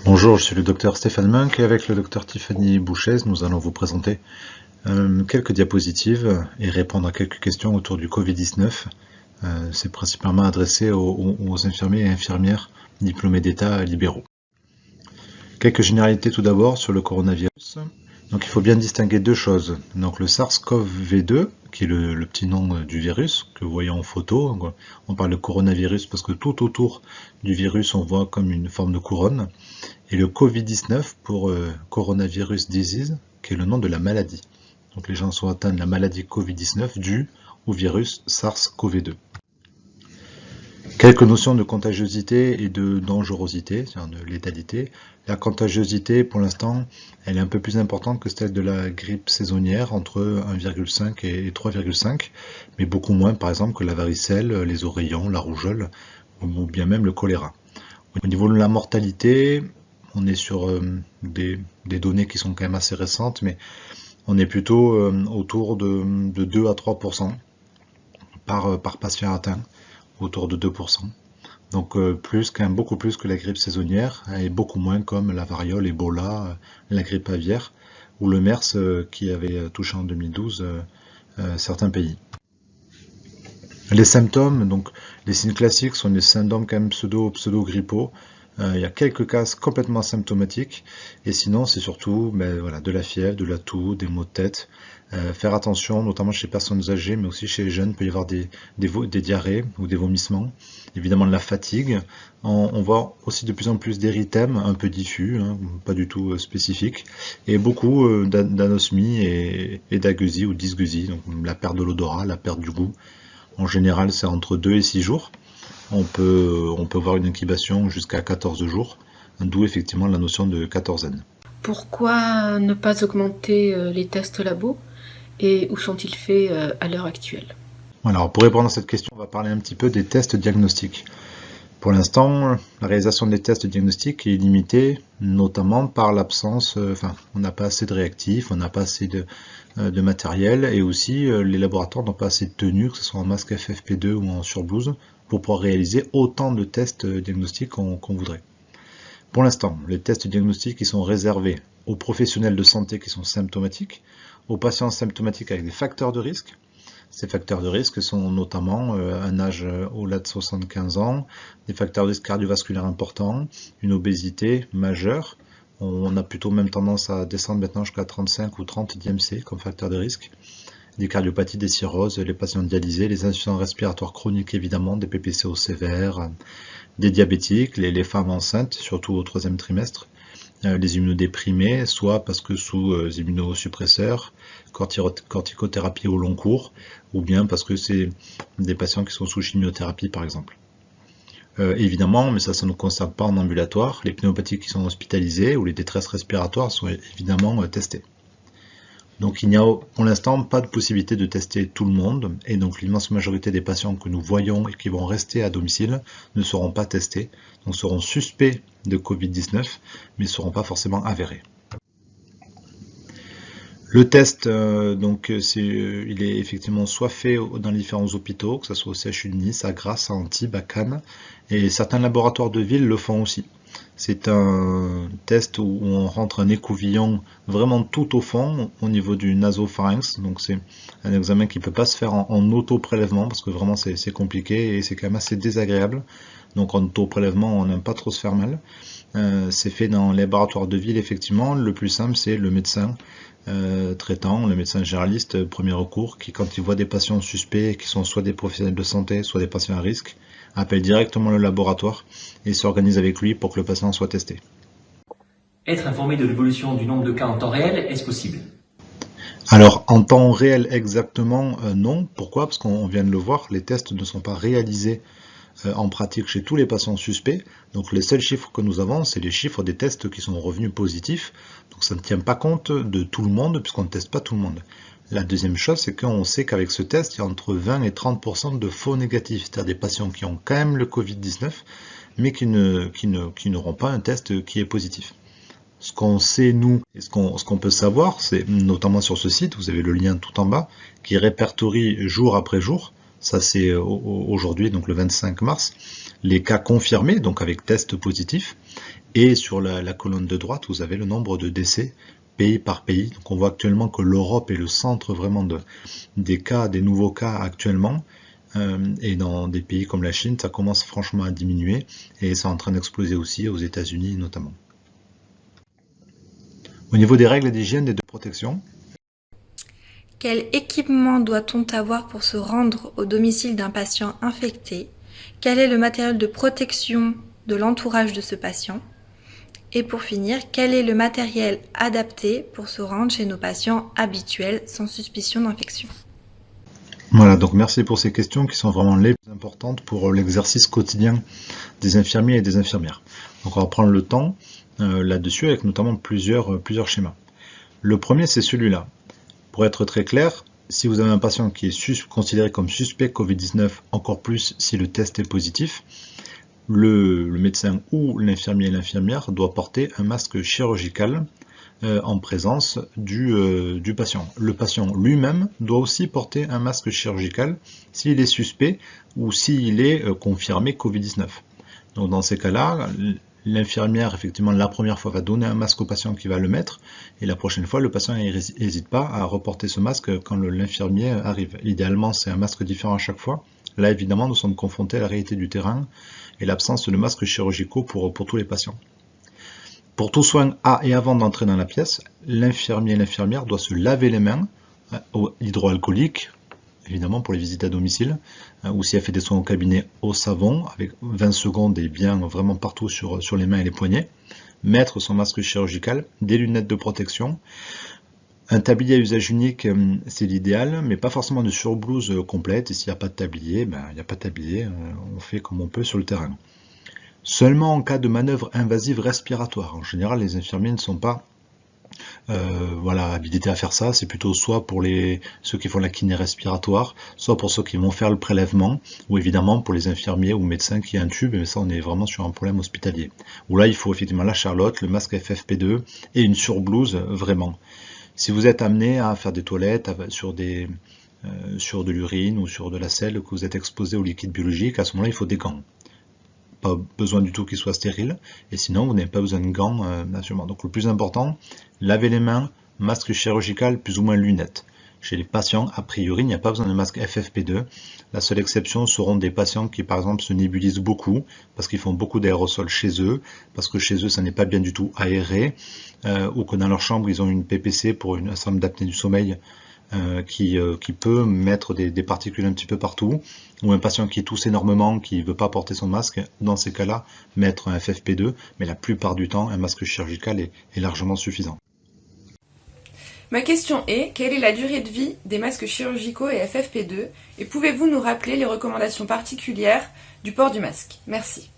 Bonjour, je suis le docteur Stéphane Munk et avec le docteur Tiffany Bouchez, nous allons vous présenter quelques diapositives et répondre à quelques questions autour du Covid-19. C'est principalement adressé aux infirmiers et infirmières diplômés d'État libéraux. Quelques généralités tout d'abord sur le coronavirus. Donc il faut bien distinguer deux choses. Donc le SARS-CoV-2, qui est le petit nom du virus que vous voyez en photo. On parle de coronavirus parce que tout autour du virus on voit comme une forme de couronne. Et le Covid-19 pour Coronavirus Disease, qui est le nom de la maladie. Donc les gens sont atteints de la maladie Covid-19 due au virus SARS-CoV-2. Quelques notions de contagiosité et de dangerosité, c'est-à-dire de létalité. La contagiosité, pour l'instant, elle est un peu plus importante que celle de la grippe saisonnière, entre 1,5 et 3,5, mais beaucoup moins, par exemple, que la varicelle, les oreillons, la rougeole, ou bien même le choléra. Au niveau de la mortalité, on est sur des données qui sont quand même assez récentes, mais on est plutôt autour de 2 à 3% par patient atteint, autour de 2%. Donc plus, quand même beaucoup plus que la grippe saisonnière, et beaucoup moins comme la variole, Ebola, la grippe aviaire, ou le MERS qui avait touché en 2012 certains pays. Les symptômes, donc les signes classiques sont des symptômes quand même pseudo-grippaux. Il y a quelques cas complètement asymptomatiques, et sinon c'est surtout voilà, de la fièvre, de la toux, des maux de tête. Faire attention, notamment chez les personnes âgées, mais aussi chez les jeunes, il peut y avoir des diarrhées ou des vomissements. Évidemment de la fatigue. On voit aussi de plus en plus d'érythèmes, un peu diffus, hein, pas du tout spécifiques, et beaucoup d'anosmie et d'agueusie ou dysgeusie, donc la perte de l'odorat, la perte du goût. En général, c'est entre 2 et 6 jours. On peut voir une incubation jusqu'à 14 jours, d'où effectivement la notion de quatorzaine. Pourquoi ne pas augmenter les tests labo et où sont-ils faits à l'heure actuelle? Alors, pour répondre à cette question, on va parler un petit peu des tests diagnostiques. Pour l'instant, la réalisation des tests diagnostiques est limitée, notamment par l'absence, on n'a pas assez de réactifs, on n'a pas assez de matériel, et aussi les laboratoires n'ont pas assez de tenues, que ce soit en masque FFP2 ou en surblouse, pour pouvoir réaliser autant de tests diagnostiques qu'on voudrait. Pour l'instant, les tests diagnostiques sont réservés aux professionnels de santé qui sont symptomatiques, aux patients symptomatiques avec des facteurs de risque. Ces facteurs de risque sont notamment un âge au-delà de 75 ans, des facteurs de risque cardiovasculaires importants, une obésité majeure. On a plutôt même tendance à descendre maintenant jusqu'à 35 ou 30 d'IMC comme facteur de risque. Des cardiopathies, des cirrhoses, les patients dialysés, les insuffisances respiratoires chroniques évidemment, des PPCO sévères, des diabétiques, les femmes enceintes, surtout au 3e trimestre, les immunodéprimés, soit parce que sous immunosuppresseurs, corticothérapie au long cours, ou bien parce que c'est des patients qui sont sous chimiothérapie par exemple. Évidemment, mais ça ne nous concerne pas en ambulatoire, les pneumopathies qui sont hospitalisées ou les détresses respiratoires sont évidemment testées. Donc il n'y a pour l'instant pas de possibilité de tester tout le monde, et donc l'immense majorité des patients que nous voyons et qui vont rester à domicile ne seront pas testés, donc seront suspects de Covid-19, mais ne seront pas forcément avérés. Le test, il est effectivement soit fait dans les différents hôpitaux, que ce soit au CHU de Nice, à Grasse, à Antibes, à Cannes, et certains laboratoires de ville le font aussi. C'est un test où on rentre un écouvillon vraiment tout au fond, au niveau du nasopharynx. Donc c'est un examen qui ne peut pas se faire en auto-prélèvement, parce que vraiment c'est compliqué et c'est quand même assez désagréable. Donc en auto-prélèvement, on n'aime pas trop se faire mal. C'est fait dans les laboratoires de ville, effectivement. Le plus simple, c'est le médecin traitant, le médecin généraliste premier recours, qui quand il voit des patients suspects, qui sont soit des professionnels de santé, soit des patients à risque, appelle directement le laboratoire et s'organise avec lui pour que le patient soit testé. Être informé de l'évolution du nombre de cas en temps réel, est-ce possible? Alors en temps réel exactement non. Pourquoi? Parce qu'on vient de le voir, les tests ne sont pas réalisés en pratique chez tous les patients suspects. Donc les seuls chiffres que nous avons, c'est les chiffres des tests qui sont revenus positifs. Donc ça ne tient pas compte de tout le monde puisqu'on ne teste pas tout le monde. La deuxième chose, c'est qu'on sait qu'avec ce test, il y a entre 20 et 30% de faux négatifs, c'est-à-dire des patients qui ont quand même le Covid-19, mais qui n'auront pas un test qui est positif. Ce qu'on sait, nous, et ce qu'on peut savoir, c'est notamment sur ce site, vous avez le lien tout en bas, qui répertorie jour après jour Ça c'est aujourd'hui, donc le 25 mars. Les cas confirmés, donc avec test positif. Et sur la colonne de droite, vous avez le nombre de décès pays par pays. Donc on voit actuellement que l'Europe est le centre vraiment des nouveaux cas actuellement. Et dans des pays comme la Chine, ça commence franchement à diminuer. Et c'est en train d'exploser aussi, aux États-Unis notamment. Au niveau des règles d'hygiène et de protection, quel équipement doit-on avoir pour se rendre au domicile d'un patient infecté? Quel est le matériel de protection de l'entourage de ce patient? Et pour finir, quel est le matériel adapté pour se rendre chez nos patients habituels sans suspicion d'infection? Voilà, donc merci pour ces questions qui sont vraiment les plus importantes pour l'exercice quotidien des infirmiers et des infirmières. Donc on va prendre le temps là-dessus avec notamment plusieurs schémas. Le premier, c'est celui-là. Pour être très clair, si vous avez un patient qui est considéré comme suspect Covid-19, encore plus si le test est positif, le médecin ou l'infirmier et l'infirmière doit porter un masque chirurgical en présence du patient. Le patient lui-même doit aussi porter un masque chirurgical s'il est suspect ou s'il est confirmé Covid-19. Donc dans ces cas-là, l'infirmière, effectivement, la première fois va donner un masque au patient qui va le mettre, et la prochaine fois, le patient n'hésite pas à reporter ce masque quand l'infirmier arrive. Idéalement, c'est un masque différent à chaque fois. Là, évidemment, nous sommes confrontés à la réalité du terrain et l'absence de masques chirurgicaux pour tous les patients. Pour tout soin et avant d'entrer dans la pièce, l'infirmier et l'infirmière doivent se laver les mains au hydroalcoolique, évidemment pour les visites à domicile, ou si elle fait des soins au cabinet au savon, avec 20 secondes et bien vraiment partout sur les mains et les poignets, mettre son masque chirurgical, des lunettes de protection, un tablier à usage unique, c'est l'idéal, mais pas forcément de surblouse complète, et s'il n'y a pas de tablier, il n'y a pas de tablier, on fait comme on peut sur le terrain. Seulement en cas de manœuvre invasive respiratoire, en général les infirmiers ne sont pas habilités à faire ça, c'est plutôt soit pour ceux qui font la kiné respiratoire, soit pour ceux qui vont faire le prélèvement, ou évidemment pour les infirmiers ou médecins qui intubent, mais ça on est vraiment sur un problème hospitalier. Où là il faut effectivement la charlotte, le masque FFP2 et une surblouse vraiment. Si vous êtes amené à faire des toilettes sur de l'urine ou sur de la selle, que vous êtes exposé au liquide biologique, à ce moment-là il faut des gants. Pas besoin du tout qu'il soit stérile, et sinon vous n'avez pas besoin de gants naturellement. Donc le plus important, laver les mains, masque chirurgical, plus ou moins lunettes. Chez les patients, a priori, il n'y a pas besoin de masque FFP2. La seule exception seront des patients qui par exemple se nébulisent beaucoup, parce qu'ils font beaucoup d'aérosols chez eux, parce que chez eux ça n'est pas bien du tout aéré, ou que dans leur chambre ils ont une PPC pour un syndrome d'apnée du sommeil, qui peut mettre des particules un petit peu partout, ou un patient qui tousse énormément, qui ne veut pas porter son masque, dans ces cas-là, mettre un FFP2, mais la plupart du temps, un masque chirurgical est largement suffisant. Ma question est, quelle est la durée de vie des masques chirurgicaux et FFP2, et pouvez-vous nous rappeler les recommandations particulières du port du masque? Merci.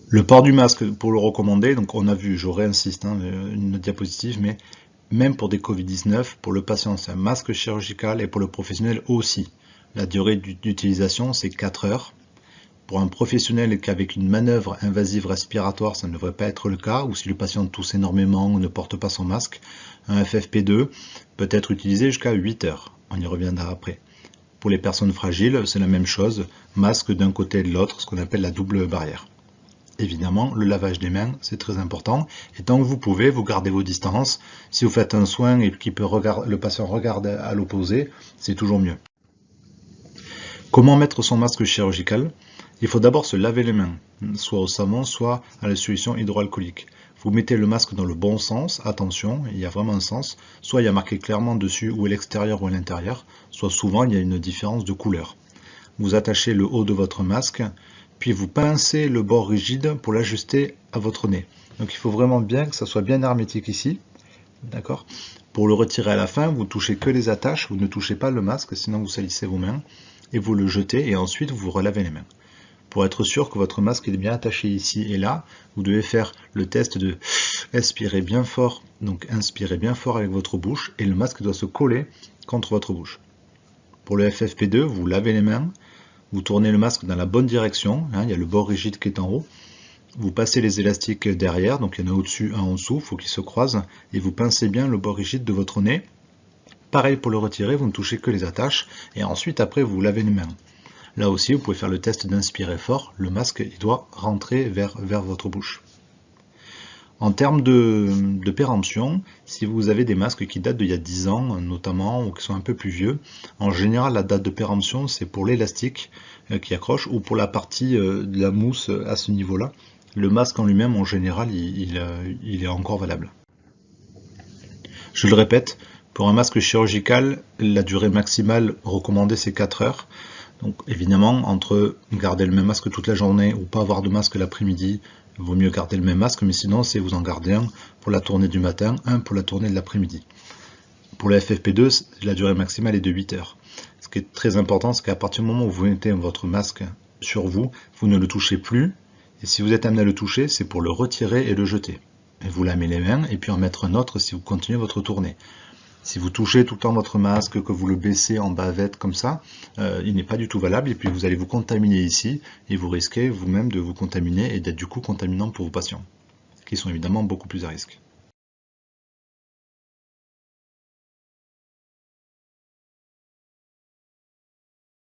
Le port du masque, pour le recommander, donc on a vu, je réinsiste, une diapositive, mais même pour des Covid-19, pour le patient c'est un masque chirurgical et pour le professionnel aussi. La durée d'utilisation c'est 4 heures. Pour un professionnel qu'avec une manœuvre invasive respiratoire, ça ne devrait pas être le cas, ou si le patient tousse énormément ou ne porte pas son masque, un FFP2 peut être utilisé jusqu'à 8 heures. On y reviendra après. Pour les personnes fragiles, c'est la même chose, masque d'un côté et de l'autre, ce qu'on appelle la double barrière. Évidemment, le lavage des mains, c'est très important. Et tant que vous pouvez, vous gardez vos distances. Si vous faites un soin et que le patient regarde à l'opposé, c'est toujours mieux. Comment mettre son masque chirurgical? Il faut d'abord se laver les mains, soit au savon, soit à la solution hydroalcoolique. Vous mettez le masque dans le bon sens, attention, il y a vraiment un sens. Soit il y a marqué clairement dessus ou à l'extérieur ou à l'intérieur, soit souvent il y a une différence de couleur. Vous attachez le haut de votre masque, puis vous pincez le bord rigide pour l'ajuster à votre nez. Donc il faut vraiment bien que ça soit bien hermétique ici, d'accord? Pour le retirer à la fin, vous touchez que les attaches, vous ne touchez pas le masque, sinon vous salissez vos mains, et vous le jetez, et ensuite vous relavez les mains. Pour être sûr que votre masque est bien attaché ici et là, vous devez faire le test de expirer bien fort, donc inspirez bien fort avec votre bouche, et le masque doit se coller contre votre bouche. Pour le FFP2, vous lavez les mains, vous tournez le masque dans la bonne direction, il y a le bord rigide qui est en haut, vous passez les élastiques derrière, donc il y en a au-dessus, un en dessous, il faut qu'ils se croisent, et vous pincez bien le bord rigide de votre nez, Pareil pour le retirer, vous ne touchez que les attaches et ensuite après vous lavez les mains. Là aussi vous pouvez faire le test d'inspirer fort, le masque il doit rentrer vers votre bouche. En termes de péremption, si vous avez des masques qui datent d'il y a 10 ans notamment, ou qui sont un peu plus vieux, en général la date de péremption c'est pour l'élastique qui accroche ou pour la partie de la mousse à ce niveau-là. Le masque en lui-même en général il est encore valable. Je le répète, pour un masque chirurgical, la durée maximale recommandée c'est 4 heures. Donc évidemment, entre garder le même masque toute la journée ou pas avoir de masque l'après-midi, il vaut mieux garder le même masque, mais sinon c'est vous en gardez un pour la tournée du matin, un pour la tournée de l'après-midi. Pour la FFP2, la durée maximale est de 8 heures. Ce qui est très important, c'est qu'à partir du moment où vous mettez votre masque sur vous, vous ne le touchez plus, et si vous êtes amené à le toucher, c'est pour le retirer et le jeter. Et vous lavez les mains, et puis en mettre un autre si vous continuez votre tournée. Si vous touchez tout le temps votre masque, que vous le baissez en bavette comme ça, il n'est pas du tout valable et puis vous allez vous contaminer ici et vous risquez vous-même de vous contaminer et d'être du coup contaminant pour vos patients, qui sont évidemment beaucoup plus à risque.